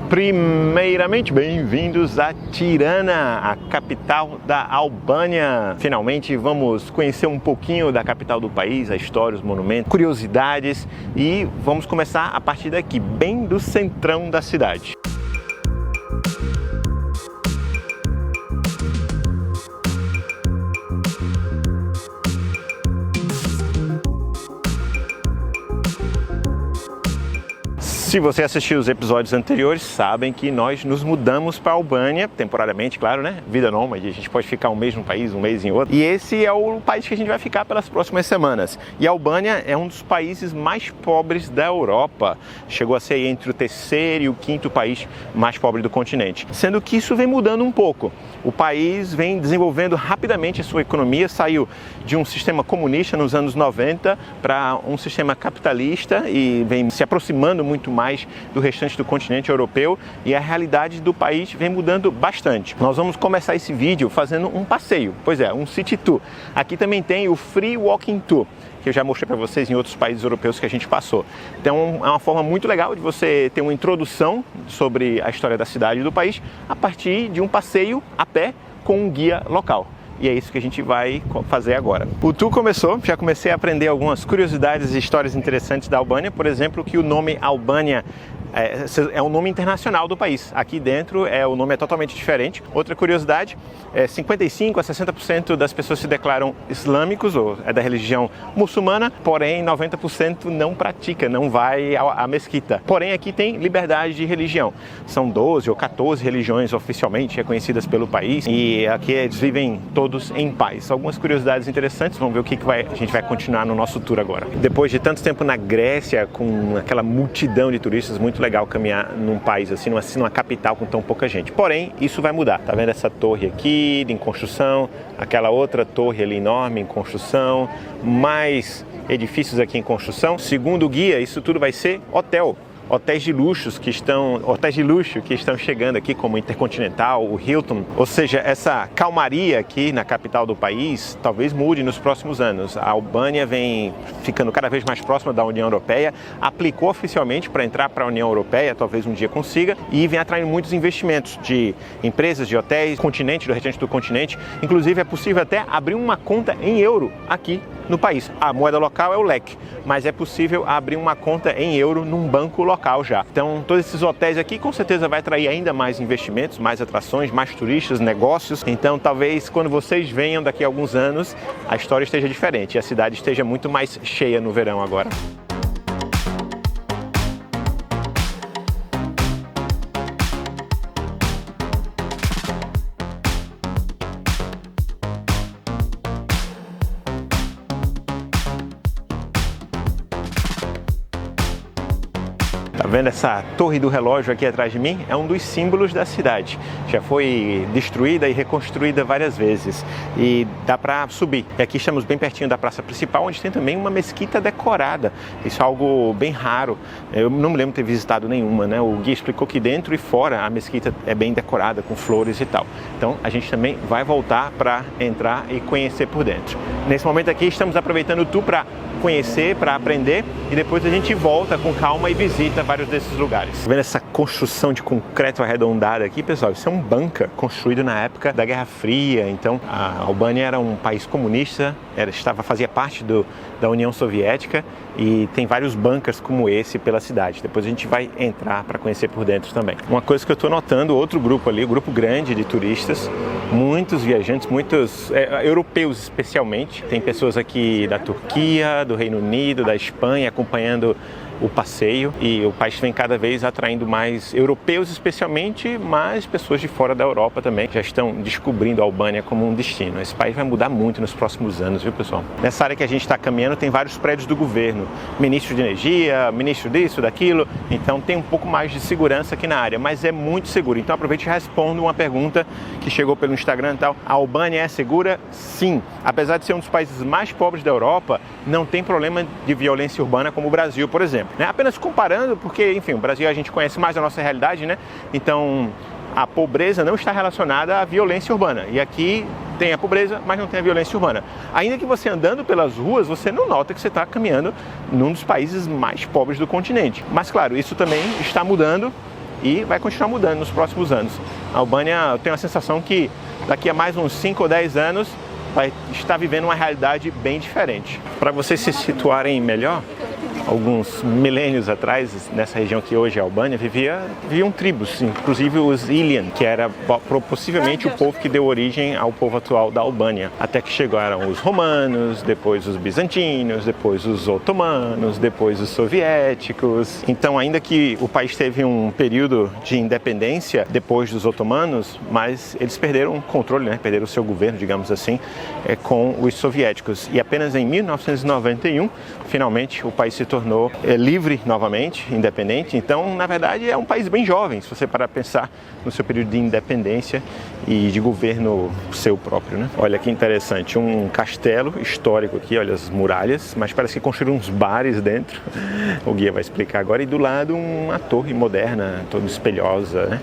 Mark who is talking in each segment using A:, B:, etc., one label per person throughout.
A: Primeiramente, bem-vindos a Tirana, a capital da Albânia. Finalmente vamos conhecer um pouquinho da capital do país, a história, os monumentos, curiosidades, e vamos começar a partir daqui, bem do centrão da cidade. Se você assistiu os episódios anteriores, sabem que nós nos mudamos para a Albânia, temporariamente, claro, né? Vida nômade, a gente pode ficar um mês num país, um mês em outro. E esse é o país que a gente vai ficar pelas próximas semanas. E a Albânia é um dos países mais pobres da Europa. Chegou a ser entre o terceiro e o quinto país mais pobre do continente. Sendo que isso vem mudando um pouco. O país vem desenvolvendo rapidamente a sua economia, saiu de um sistema comunista nos anos 90 para um sistema capitalista e vem se aproximando muito mais do restante do continente europeu, e a realidade do país vem mudando bastante. Nós vamos começar esse vídeo fazendo um passeio, pois é, um city tour. Aqui também tem o Free Walking Tour, que eu já mostrei para vocês em outros países europeus que a gente passou. Então é uma forma muito legal de você ter uma introdução sobre a história da cidade e do país a partir de um passeio a pé com um guia local. E é isso que a gente vai fazer agora. O tour começou, já comecei a aprender algumas curiosidades e histórias interessantes da Albânia. Por exemplo, que o nome Albânia é um nome internacional do país. Aqui dentro o nome é totalmente diferente. Outra curiosidade, 55 a 60% das pessoas se declaram islâmicos ou é da religião muçulmana, porém 90% não pratica, não vai à mesquita. Porém aqui tem liberdade de religião. São 12 ou 14 religiões oficialmente reconhecidas pelo país e aqui eles vivem todos em paz. Algumas curiosidades interessantes, vamos ver o que a gente vai continuar no nosso tour agora. Depois de tanto tempo na Grécia, com aquela multidão de turistas, muito legal caminhar num país assim, numa capital com tão pouca gente. Porém, isso vai mudar. Tá vendo essa torre aqui em construção, aquela outra torre ali enorme em construção, mais edifícios aqui em construção. Segundo o guia, isso tudo vai ser hotel. Hotéis de luxo que estão chegando aqui, como o Intercontinental, o Hilton. Ou seja, essa calmaria aqui na capital do país talvez mude nos próximos anos. A Albânia vem ficando cada vez mais próxima da União Europeia, aplicou oficialmente para entrar para a União Europeia, talvez um dia consiga, e vem atraindo muitos investimentos de empresas, de hotéis, do restante do continente. Inclusive é possível até abrir uma conta em euro aqui no país. A moeda local é o lek, mas é possível abrir uma conta em euro num banco local já. Então, todos esses hotéis aqui com certeza vai atrair ainda mais investimentos, mais atrações, mais turistas, negócios. Então, talvez quando vocês venham daqui a alguns anos, a história esteja diferente e a cidade esteja muito mais cheia no verão agora. Tá vendo essa torre do relógio aqui atrás de mim? É um dos símbolos da cidade. Já foi destruída e reconstruída várias vezes e dá para subir. E aqui estamos bem pertinho da praça principal, onde tem também uma mesquita decorada. Isso é algo bem raro. Eu não me lembro de ter visitado nenhuma, né? O guia explicou que dentro e fora a mesquita é bem decorada, com flores e tal. Então a gente também vai voltar para entrar e conhecer por dentro. Nesse momento aqui estamos aproveitando o tour para conhecer, para aprender, e depois a gente volta com calma e visita vários desses lugares. Tá vendo essa construção de concreto arredondado aqui, pessoal? Isso é um bunker construído na época da Guerra Fria. Então a Albânia era um país comunista, fazia parte da União Soviética, e tem vários bunkers como esse pela cidade. Depois a gente vai entrar para conhecer por dentro também. Uma coisa que eu estou notando, outro grupo ali, um grupo grande de turistas, muitos viajantes, muitos europeus especialmente. Tem pessoas aqui da Turquia, do Reino Unido, da Espanha, acompanhando o passeio, e o país vem cada vez atraindo mais europeus especialmente, mas pessoas de fora da Europa também já estão descobrindo a Albânia como um destino. Esse país vai mudar muito nos próximos anos, viu, pessoal? Nessa área que a gente está caminhando tem vários prédios do governo, ministro de energia, ministro disso, daquilo, então tem um pouco mais de segurança aqui na área, mas é muito seguro. Então aproveite e responda uma pergunta que chegou pelo Instagram e tal. A Albânia é segura? Sim. Apesar de ser um dos países mais pobres da Europa, não tem problema de violência urbana como o Brasil, por exemplo. Apenas comparando, porque, enfim, o Brasil a gente conhece mais a nossa realidade, né? Então, a pobreza não está relacionada à violência urbana. E aqui tem a pobreza, mas não tem a violência urbana. Ainda que você andando pelas ruas, você não nota que você está caminhando num dos países mais pobres do continente. Mas, claro, isso também está mudando. e vai continuar mudando nos próximos anos. A Albânia, eu tenho a sensação que daqui a mais uns 5 ou 10 anos vai estar vivendo uma realidade bem diferente. Para vocês se situarem melhor, alguns milênios atrás, nessa região que hoje é a Albânia, viviam tribos, inclusive os Ilian, que era possivelmente o povo que deu origem ao povo atual da Albânia. Até que chegaram os romanos, depois os bizantinos, depois os otomanos, depois os soviéticos. Então, ainda que o país teve um período de independência depois dos otomanos, mas eles perderam o controle, né? Perderam o seu governo, digamos assim, com os soviéticos. E apenas em 1991, finalmente, o país se tornou livre novamente, independente. Então, na verdade, é um país bem jovem, se você parar para pensar no seu período de independência e de governo seu próprio, né? Olha que interessante, um castelo histórico aqui, olha as muralhas, mas parece que construíram uns bares dentro. O guia vai explicar agora. E do lado uma torre moderna, toda espelhosa, né?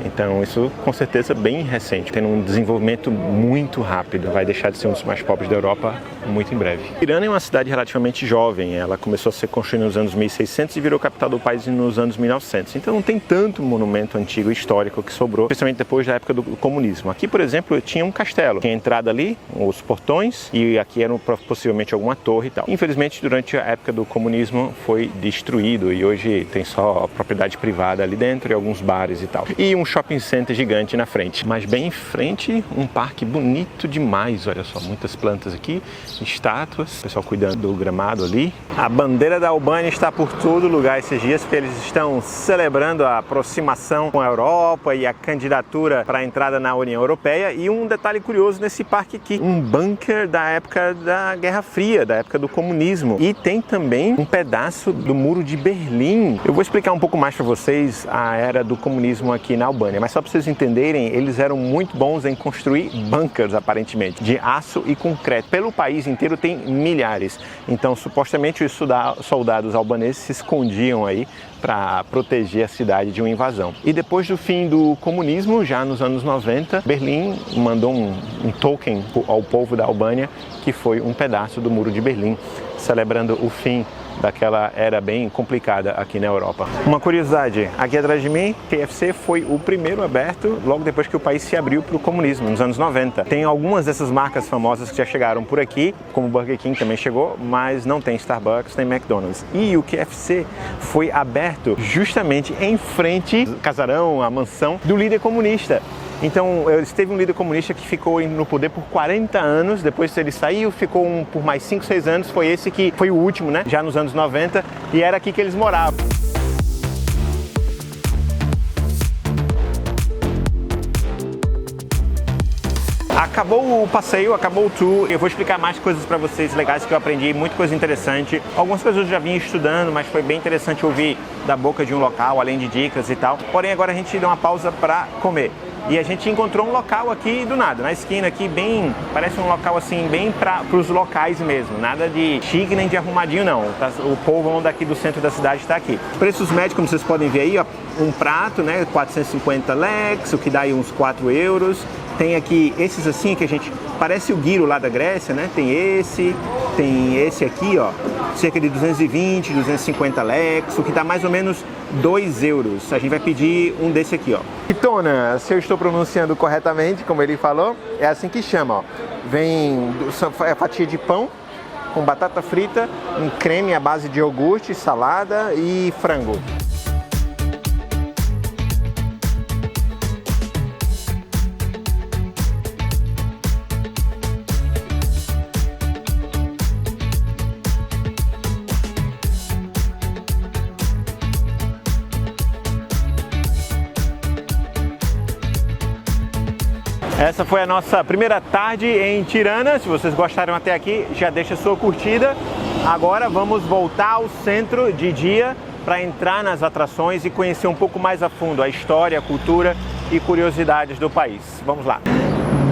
A: Então, isso com certeza bem recente, tendo um desenvolvimento muito rápido, vai deixar de ser um dos mais pobres da Europa muito em breve. Tirana é uma cidade relativamente jovem, ela começou a ser construída nos anos 1600 e virou capital do país nos anos 1900. Então não tem tanto monumento antigo histórico que sobrou, especialmente depois da época do comunismo. Aqui, por exemplo, tinha um castelo, tinha entrada ali, os portões, e aqui era possivelmente alguma torre e tal. Infelizmente, durante a época do comunismo foi destruído e hoje tem só propriedade privada ali dentro e alguns bares e tal. E um shopping center gigante na frente. Mas bem em frente, um parque bonito demais, olha só, muitas plantas aqui, estátuas, o pessoal cuidando do gramado ali. A bandeira da Albânia está por todo lugar esses dias, porque eles estão celebrando a aproximação com a Europa e a candidatura para a entrada na União Europeia. E um detalhe curioso nesse parque aqui, um bunker da época da Guerra Fria, da época do comunismo. E tem também um pedaço do Muro de Berlim. Eu vou explicar um pouco mais para vocês a era do comunismo aqui na Albânia, mas só para vocês entenderem, eles eram muito bons em construir bunkers, aparentemente, de aço e concreto. Pelo país inteiro tem milhares. Então, supostamente, os soldados albaneses se escondiam aí para proteger a cidade de uma invasão. E depois do fim do comunismo, já nos anos 90, Berlim mandou um token ao povo da Albânia, que foi um pedaço do Muro de Berlim, celebrando o fim daquela era bem complicada aqui na Europa. Uma curiosidade, aqui atrás de mim, KFC foi o primeiro aberto logo depois que o país se abriu para o comunismo, nos anos 90. Tem algumas dessas marcas famosas que já chegaram por aqui, como o Burger King também chegou, mas não tem Starbucks nem McDonald's. E o KFC foi aberto justamente em frente ao casarão, à mansão do líder comunista. Então, teve um líder comunista que ficou no poder por 40 anos, depois ele saiu, ficou por mais 5, 6 anos, foi esse que foi o último, né? Já nos anos 90, e era aqui que eles moravam. Acabou o passeio, acabou o tour. Eu vou explicar mais coisas para vocês legais que eu aprendi, muita coisa interessante. Algumas coisas eu já vinha estudando, mas foi bem interessante ouvir da boca de um local, além de dicas e tal. Porém, agora a gente dá uma pausa para comer. E a gente encontrou um local aqui do nada, na esquina aqui, bem, parece um local assim, bem para os locais mesmo, nada de chique nem de arrumadinho não, o povão daqui do centro da cidade está aqui. Preços médios, como vocês podem ver aí, ó, um prato, né, 450 leks, o que dá aí uns 4 euros. Tem aqui esses assim que a gente, parece o gyro lá da Grécia, né, tem esse aqui, ó, cerca de 220, 250 leks, o que dá mais ou menos 2 euros. A gente vai pedir um desse aqui, ó. Pitona, se eu estou pronunciando corretamente, como ele falou, é assim que chama, ó. Vem a fatia de pão com batata frita, um creme à base de iogurte, salada e frango. Essa foi a nossa primeira tarde em Tirana. Se vocês gostaram até aqui, já deixa a sua curtida. Agora vamos voltar ao centro de dia para entrar nas atrações e conhecer um pouco mais a fundo a história, a cultura e curiosidades do país. Vamos lá.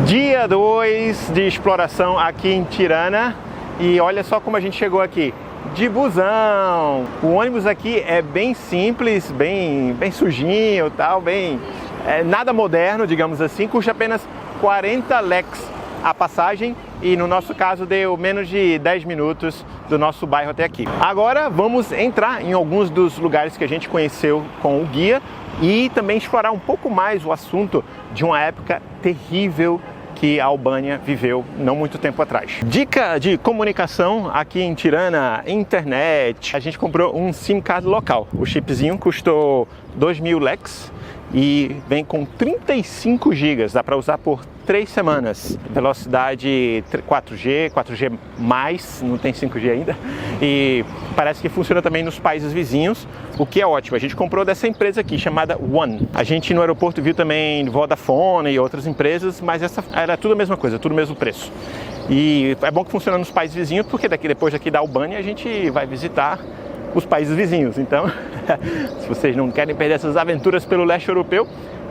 A: Dia 2 de exploração aqui em Tirana. E olha só como a gente chegou aqui. De busão. O ônibus aqui é bem simples, bem sujinho, tal, nada moderno, digamos assim, custa apenas 40 leks a passagem e no nosso caso deu menos de 10 minutos do nosso bairro até aqui. Agora vamos entrar em alguns dos lugares que a gente conheceu com o guia e também explorar um pouco mais o assunto de uma época terrível que a Albânia viveu não muito tempo atrás. Dica de comunicação aqui em Tirana, internet. A gente comprou um SIM card local. O chipzinho custou 2.000 leks e vem com 35 GB, dá para usar por 3 semanas. Velocidade 4G mais, não tem 5G ainda. E parece que funciona também nos países vizinhos, o que é ótimo. A gente comprou dessa empresa aqui, chamada One. A gente no aeroporto viu também Vodafone e outras empresas, mas essa era tudo a mesma coisa, tudo o mesmo preço. E é bom que funciona nos países vizinhos, porque depois daqui da Albânia a gente vai visitar os países vizinhos. Então, se vocês não querem perder essas aventuras pelo leste europeu,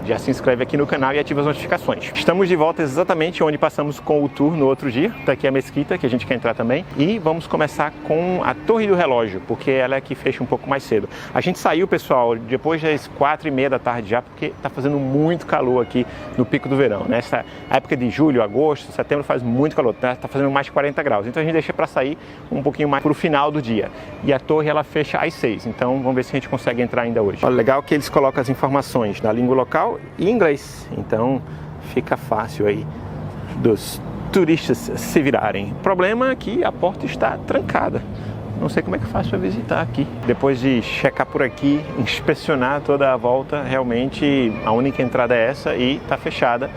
A: já se inscreve aqui no canal e ativa as notificações. Estamos de volta exatamente onde passamos com o tour no outro dia. Está aqui a mesquita, que a gente quer entrar também. E vamos começar com a Torre do Relógio, porque ela é que fecha um pouco mais cedo. A gente saiu, pessoal, depois das 4h30 da tarde já, porque está fazendo muito calor aqui no pico do verão. Nessa época de julho, agosto, setembro faz muito calor, está fazendo mais de 40 graus. Então a gente deixa para sair um pouquinho mais para o final do dia. E a torre ela fecha às 6, então vamos ver se a gente consegue entrar ainda hoje. Olha, legal que eles colocam as informações na língua local e inglês, então fica fácil aí dos turistas se virarem. O problema é que a porta está trancada. Não sei como é que faz para visitar aqui. Depois de checar por aqui, inspecionar toda a volta, realmente a única entrada é essa e está fechada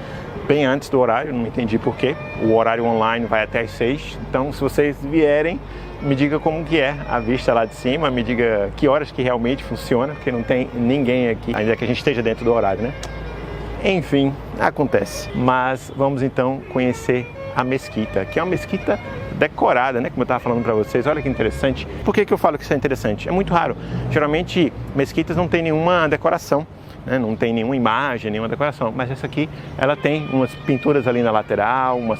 A: bem antes do horário, não entendi porquê. O horário online vai até às 6, então se vocês vierem, me diga como que é a vista lá de cima, me diga que horas que realmente funciona, porque não tem ninguém aqui, ainda que a gente esteja dentro do horário, né? Enfim, acontece. Mas vamos então conhecer a mesquita, que é uma mesquita decorada, né? Como eu estava falando para vocês, olha que interessante. Por que eu falo que isso é interessante? É muito raro. Geralmente, mesquitas não tem nenhuma decoração, né? Não tem nenhuma imagem, nenhuma decoração. Mas essa aqui, ela tem umas pinturas ali na lateral, umas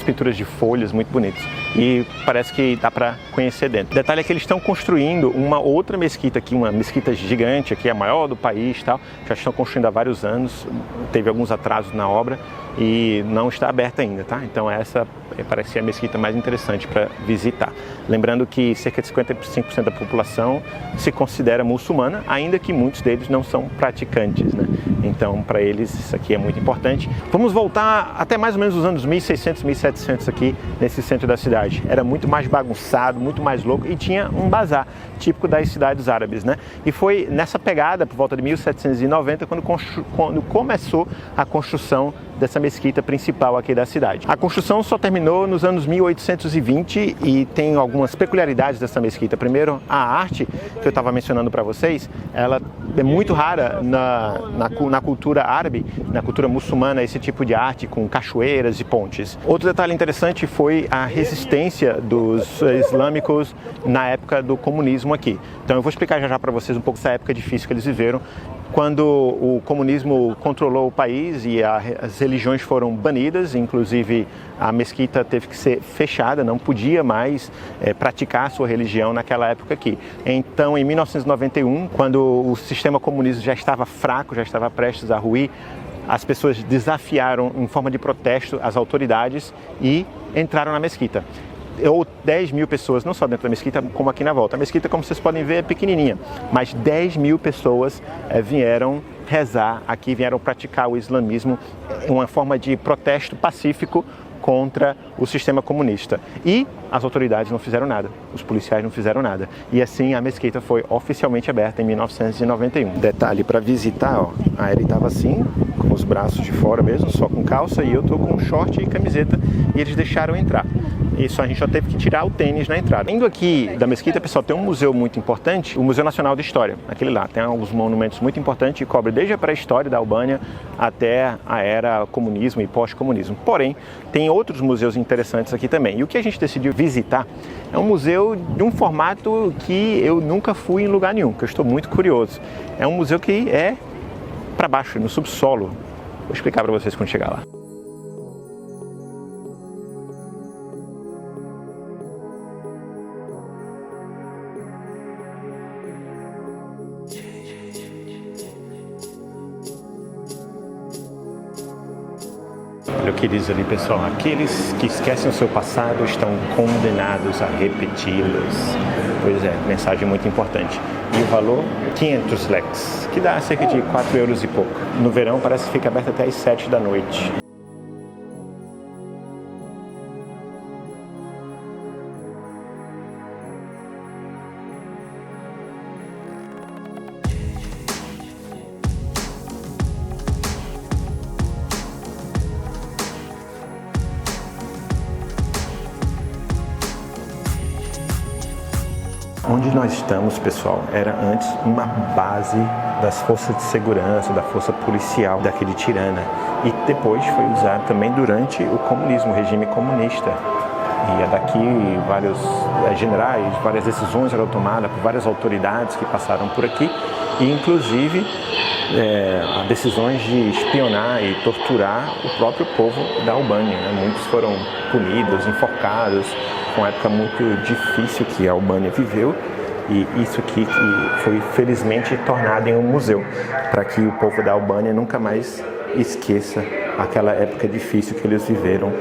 A: pinturas de folhas muito bonitas. E parece que dá para conhecer dentro. O detalhe é que eles estão construindo uma outra mesquita aqui, uma mesquita gigante aqui, a maior do país, tal. Já estão construindo há vários anos, teve alguns atrasos na obra e não está aberta ainda, tá? Então essa parece ser a mesquita mais interessante para visitar. Lembrando que cerca de 55% da população se considera muçulmana, ainda que muitos deles não são praticantes, né? Então para eles isso aqui é muito importante. Vamos voltar até mais ou menos os anos 1600, 1700 aqui nesse centro da cidade. Era muito mais bagunçado, muito mais louco e tinha um bazar típico das cidades árabes, né? E foi nessa pegada, por volta de 1790, quando começou a construção dessa mesquita principal aqui da cidade. A construção só terminou nos anos 1820 e tem algumas peculiaridades dessa mesquita. Primeiro, a arte que eu estava mencionando para vocês, ela é muito rara na cultura árabe, na cultura muçulmana, esse tipo de arte com cachoeiras e pontes. Outro detalhe interessante foi a resistência dos islâmicos na época do comunismo aqui. Então eu vou explicar já para vocês um pouco essa época difícil que eles viveram, quando o comunismo controlou o país e as religiões foram banidas, inclusive a mesquita teve que ser fechada, não podia mais praticar a sua religião naquela época aqui. Então, em 1991, quando o sistema comunista já estava fraco, já estava prestes a ruir, as pessoas desafiaram em forma de protesto as autoridades e entraram na mesquita. Ou 10.000 pessoas, não só dentro da mesquita, como aqui na volta. A mesquita, como vocês podem ver, é pequenininha, mas 10.000 pessoas vieram rezar aqui, vieram praticar o islamismo em uma forma de protesto pacífico contra o sistema comunista. E as autoridades não fizeram nada, os policiais não fizeram nada. E assim a mesquita foi oficialmente aberta em 1991. Detalhe para visitar, ó, a Ellie estava assim, com os braços de fora mesmo, só com calça, e eu tô com short e camiseta, e eles deixaram entrar. Isso, a gente só teve que tirar o tênis na entrada. Indo aqui da mesquita, pessoal, tem um museu muito importante, o Museu Nacional de História. Aquele lá, tem alguns monumentos muito importantes que cobrem desde a pré-história da Albânia até a era comunismo e pós-comunismo. Porém, tem outros museus interessantes aqui também. E o que a gente decidiu visitar é um museu de um formato que eu nunca fui em lugar nenhum, que eu estou muito curioso. É um museu que é para baixo, no subsolo. Vou explicar para vocês quando chegar lá. Olha o que diz ali, pessoal. Aqueles que esquecem o seu passado estão condenados a repeti-los. Pois é, mensagem muito importante. E o valor? 500 leks, que dá cerca de 4 euros e pouco. No verão parece que fica aberto até às 7 da noite. Onde nós estamos, pessoal, era antes uma base das forças de segurança, da força policial daquele Tirana. E depois foi usado também durante o comunismo, o regime comunista. E é daqui vários generais, várias decisões eram tomadas por várias autoridades que passaram por aqui. E inclusive decisões de espionar e torturar o próprio povo da Albânia, né? Muitos foram punidos, enforcados. Uma época muito difícil que a Albânia viveu, e isso aqui que foi felizmente tornado em um museu, para que o povo da Albânia nunca mais esqueça aquela época difícil que eles viveram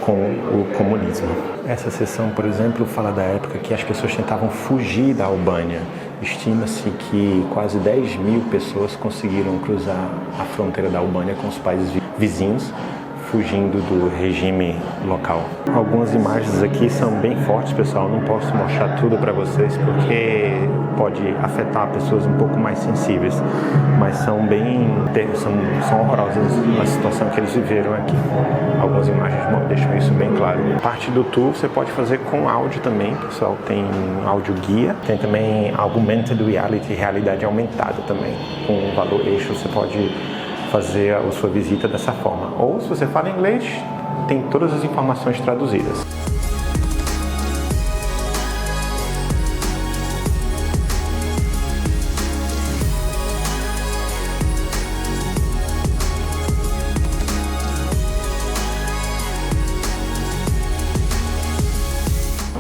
A: com o comunismo. Essa seção, por exemplo, fala da época que as pessoas tentavam fugir da Albânia. Estima-se que quase 10 mil pessoas conseguiram cruzar a fronteira da Albânia com os países vizinhos, fugindo do regime local. Algumas imagens aqui são bem fortes, pessoal. Não posso mostrar tudo para vocês porque pode afetar pessoas um pouco mais sensíveis, mas são horrorosas a situação que eles viveram aqui. Algumas imagens deixam isso bem claro. Parte do tour você pode fazer com áudio também, pessoal. Tem áudio guia, tem também augmented reality, realidade aumentada também. Com um valor extra você pode fazer a sua visita dessa forma. Ou se você fala inglês, tem todas as informações traduzidas.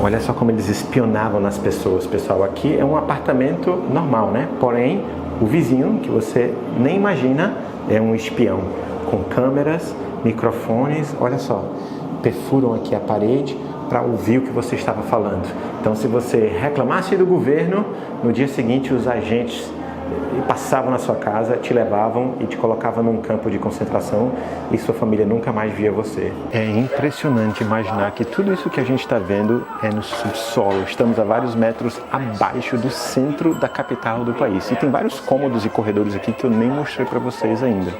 A: Olha só como eles espionavam nas pessoas, pessoal. Aqui é um apartamento normal, né? Porém, o vizinho, que você nem imagina, é um espião, com câmeras, microfones, olha só, perfuram aqui a parede para ouvir o que você estava falando. Então, se você reclamasse do governo, no dia seguinte os agentes passavam na sua casa, te levavam e te colocavam num campo de concentração e sua família nunca mais via você. É impressionante imaginar que tudo isso que a gente está vendo é no subsolo. Estamos a vários metros abaixo do centro da capital do país. E tem vários cômodos e corredores aqui que eu nem mostrei para vocês ainda.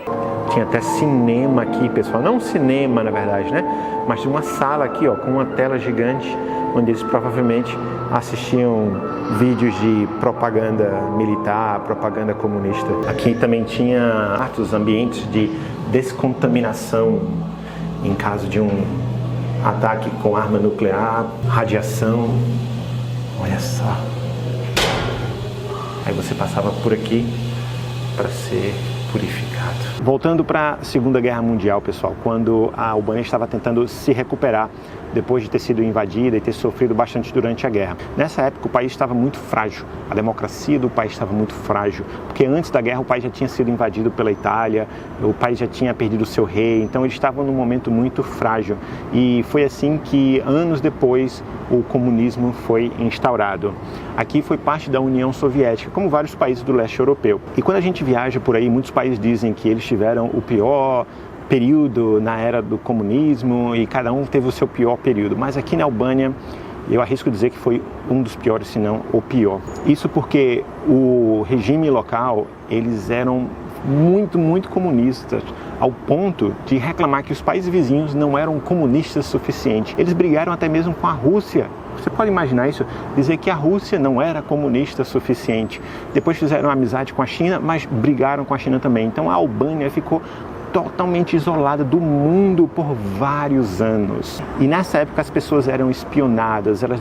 A: Tinha até cinema aqui, pessoal. Não um cinema, na verdade, né? Mas uma sala aqui, ó, com uma tela gigante, onde eles provavelmente assistiam vídeos de propaganda militar, propaganda comunista. Aqui também tinha ambientes de descontaminação em caso de um ataque com arma nuclear, radiação. Olha só. Aí você passava por aqui para ser purificado. Voltando para a Segunda Guerra Mundial, pessoal, quando a Albânia estava tentando se recuperar depois de ter sido invadida e ter sofrido bastante durante a guerra. Nessa época o país estava muito frágil, a democracia do país estava muito frágil, porque antes da guerra o país já tinha sido invadido pela Itália, o país já tinha perdido o seu rei, então eles estavam num momento muito frágil. E foi assim que, anos depois, o comunismo foi instaurado. Aqui foi parte da União Soviética, como vários países do leste europeu. E quando a gente viaja por aí, muitos países dizem que eles tiveram o pior período na era do comunismo e cada um teve o seu pior período. Mas aqui na Albânia, eu arrisco dizer que foi um dos piores, se não o pior. Isso porque o regime local, eles eram muito comunistas, ao ponto de reclamar que os países vizinhos não eram comunistas o suficiente. Eles brigaram até mesmo com a Rússia. Você pode imaginar isso? Dizer que a Rússia não era comunista o suficiente. Depois fizeram amizade com a China, mas brigaram com a China também. Então a Albânia ficou totalmente isolada do mundo por vários anos. E nessa época as pessoas eram espionadas, elas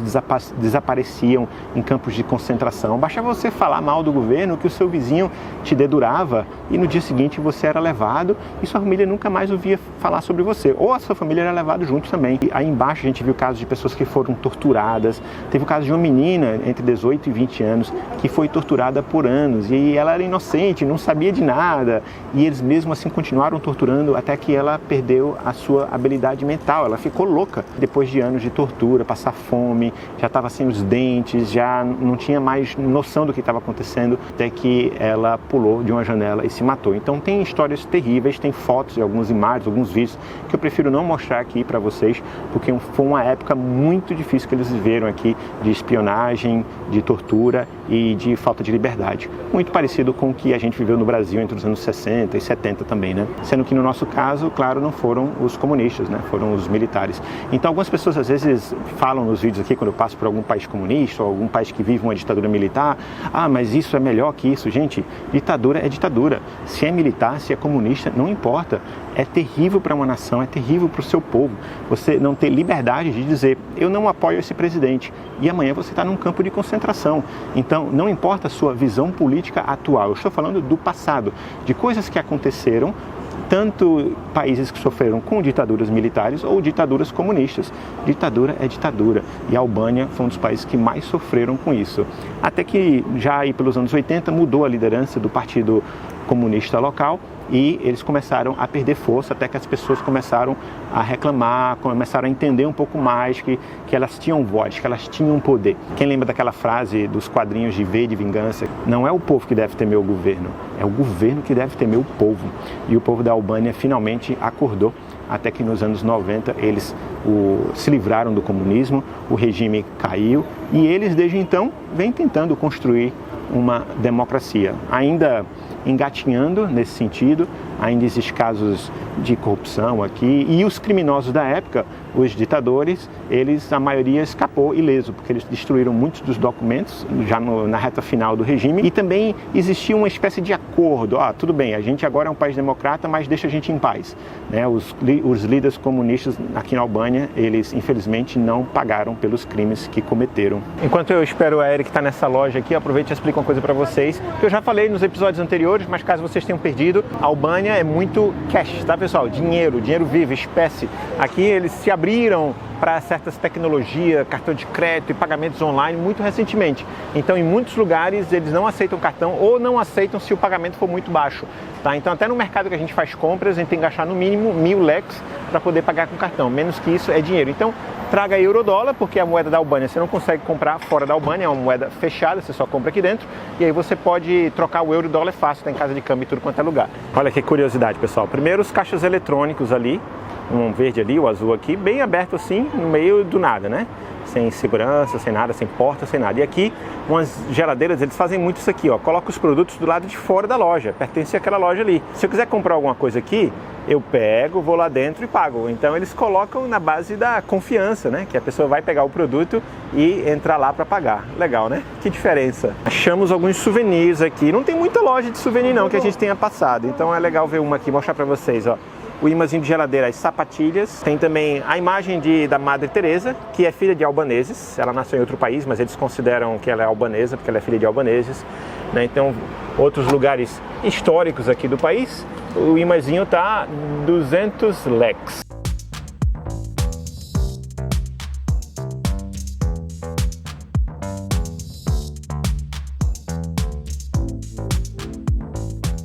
A: desapareciam em campos de concentração. Bastava você falar mal do governo que o seu vizinho te dedurava e no dia seguinte você era levado e sua família nunca mais ouvia falar sobre você. Ou a sua família era levada junto também. E aí embaixo a gente viu casos de pessoas que foram torturadas. Teve o caso de uma menina entre 18 e 20 anos que foi torturada por anos e ela era inocente, não sabia de nada e eles mesmo assim continuaram torturando até que ela perdeu a sua habilidade mental, ela ficou louca depois de anos de tortura, passar fome, já estava sem os dentes, já não tinha mais noção do que estava acontecendo, até que ela pulou de uma janela e se matou. Então tem histórias terríveis, tem fotos e algumas imagens, alguns vídeos que eu prefiro não mostrar aqui para vocês, porque foi uma época muito difícil que eles viveram aqui, de espionagem, de tortura e de falta de liberdade. Muito parecido com o que a gente viveu no Brasil entre os anos 60 e 70 também, né? Sendo que no nosso caso, claro, não foram os comunistas, né? Foram os militares. Então algumas pessoas às vezes falam nos vídeos aqui, quando eu passo por algum país comunista ou algum país que vive uma ditadura militar, mas isso é melhor que isso. Gente, ditadura é ditadura. Se é militar, se é comunista, não importa. É terrível para uma nação, é terrível para o seu povo. Você não ter liberdade de dizer, eu não apoio esse presidente, e amanhã você está num campo de concentração. Então, não importa a sua visão política atual, eu estou falando do passado, de coisas que aconteceram, tanto países que sofreram com ditaduras militares ou ditaduras comunistas. Ditadura é ditadura, e a Albânia foi um dos países que mais sofreram com isso. Até que já aí pelos anos 80 mudou a liderança do Partido Comunista local, e eles começaram a perder força, até que as pessoas começaram a reclamar, começaram a entender um pouco mais que elas tinham voz, que elas tinham poder. Quem lembra daquela frase dos quadrinhos de V de Vingança? Não é o povo que deve temer o governo, é o governo que deve temer o povo. E o povo da Albânia finalmente acordou, até que nos anos 90 eles se livraram do comunismo, o regime caiu, e eles desde então vêm tentando construir uma democracia, ainda engatinhando nesse sentido. Ainda existem casos de corrupção aqui, e os criminosos da época, os ditadores, a maioria escapou ileso, porque eles destruíram muitos dos documentos já na reta final do regime, e também existia uma espécie de acordo, tudo bem, a gente agora é um país democrata, mas deixa a gente em paz, né? Os líderes comunistas aqui na Albânia, eles infelizmente não pagaram pelos crimes que cometeram. Enquanto eu espero a Eric estar nessa loja aqui, aproveito e explico uma coisa para vocês, que eu já falei nos episódios anteriores, mas caso vocês tenham perdido, a Albânia é muito cash, tá pessoal? Dinheiro vivo, espécie. Aqui eles se abriram para certas tecnologias, cartão de crédito e pagamentos online muito recentemente. Então, em muitos lugares, eles não aceitam cartão ou não aceitam se o pagamento for muito baixo. Tá? Então, até no mercado que a gente faz compras, a gente tem que gastar no mínimo 1000 leques para poder pagar com cartão. Menos que isso é dinheiro. Então, traga euro-dólar, porque a moeda da Albânia você não consegue comprar fora da Albânia, é uma moeda fechada, você só compra aqui dentro. E aí você pode trocar o euro e dólar fácil, tá em casa de câmbio e tudo quanto é lugar. Olha que curiosidade, pessoal. Primeiro, os caixas eletrônicos ali, um verde ali, o azul aqui, bem aberto assim, no meio do nada, né? Sem segurança, sem nada, sem porta, sem nada. E aqui, umas geladeiras, eles fazem muito isso aqui, ó. Coloca os produtos do lado de fora da loja, pertence àquela loja ali. Se eu quiser comprar alguma coisa aqui, eu pego, vou lá dentro e pago. Então eles colocam na base da confiança, né? Que a pessoa vai pegar o produto e entrar lá para pagar. Legal, né? Que diferença. Achamos alguns souvenirs aqui. Não tem muita loja de souvenir não que a gente tenha passado. Então é legal ver uma aqui, mostrar para vocês, ó. O imãzinho de geladeira, as sapatilhas. Tem também a imagem da Madre Teresa, que é filha de albaneses. Ela nasceu em outro país, mas eles consideram que ela é albanesa, porque ela é filha de albaneses, né? Então, outros lugares históricos aqui do país. O imãzinho tá 200 leques.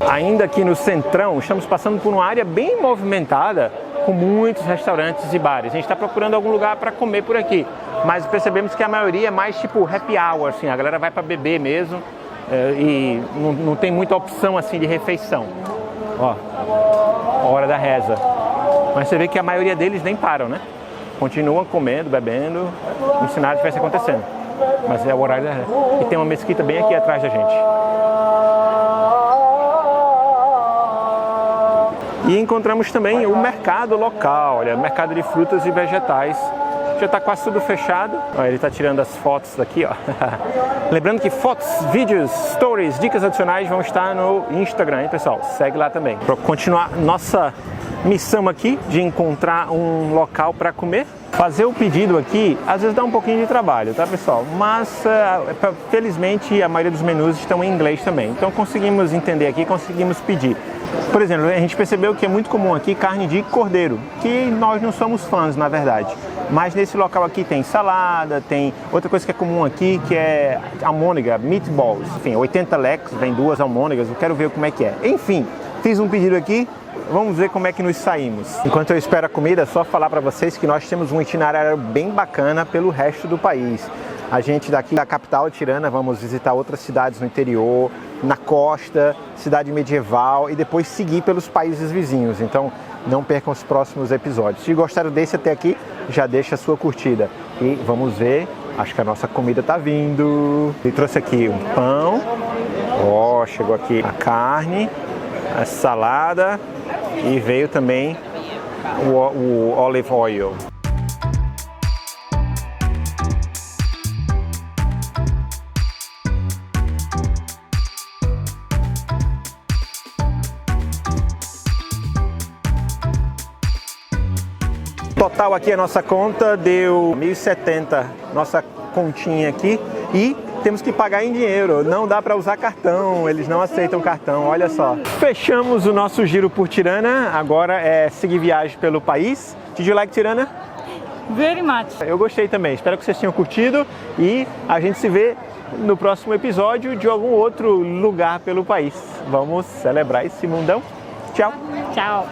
A: Ainda aqui no centrão, estamos passando por uma área bem movimentada, com muitos restaurantes e bares. A gente está procurando algum lugar para comer por aqui, mas percebemos que a maioria é mais tipo happy hour, assim, a galera vai para beber mesmo, e não tem muita opção assim de refeição. Ó, hora da reza. Mas você vê que a maioria deles nem param, né? Continuam comendo, bebendo, como se nada estivesse acontecendo. Mas é o horário da reza. E tem uma mesquita bem aqui atrás da gente. E encontramos também o mercado local, olha, mercado de frutas e vegetais. Já está quase tudo fechado. Olha, ele está tirando as fotos daqui, ó. Lembrando que fotos, vídeos, stories, dicas adicionais vão estar no Instagram, hein, pessoal? Segue lá também. Para continuar nossa missão aqui de encontrar um local para comer. Fazer o pedido aqui, às vezes dá um pouquinho de trabalho, tá, pessoal? Mas, felizmente, a maioria dos menus estão em inglês também. Então, conseguimos entender aqui, conseguimos pedir. Por exemplo, a gente percebeu que é muito comum aqui carne de cordeiro, que nós não somos fãs, na verdade. Mas nesse local aqui tem salada, tem outra coisa que é comum aqui, que é almôndega, meatballs. Enfim, 80 leques, vem 2 almôndegas, eu quero ver como é que é. Enfim, Fiz um pedido aqui, vamos ver como é que nos saímos. Enquanto eu espero a comida, só falar para vocês que nós temos um itinerário bem bacana pelo resto do país. A gente daqui da capital, Tirana, vamos visitar outras cidades no interior, na costa, cidade medieval e depois seguir pelos países vizinhos. Então não percam os próximos episódios. Se gostaram desse até aqui, já deixa a sua curtida. E vamos ver, acho que a nossa comida tá vindo. Eu trouxe aqui um pão, ó, chegou aqui a carne, a salada e veio também o olive oil. Total aqui a nossa conta deu 1.070, nossa continha aqui, e temos que pagar em dinheiro, não dá para usar cartão, eles não aceitam cartão, olha só. Fechamos o nosso giro por Tirana, agora é seguir viagem pelo país. Did you like Tirana?
B: Very much.
A: Eu gostei também, espero que vocês tenham curtido e a gente se vê no próximo episódio de algum outro lugar pelo país. Vamos celebrar esse mundão. Tchau!
B: Tchau.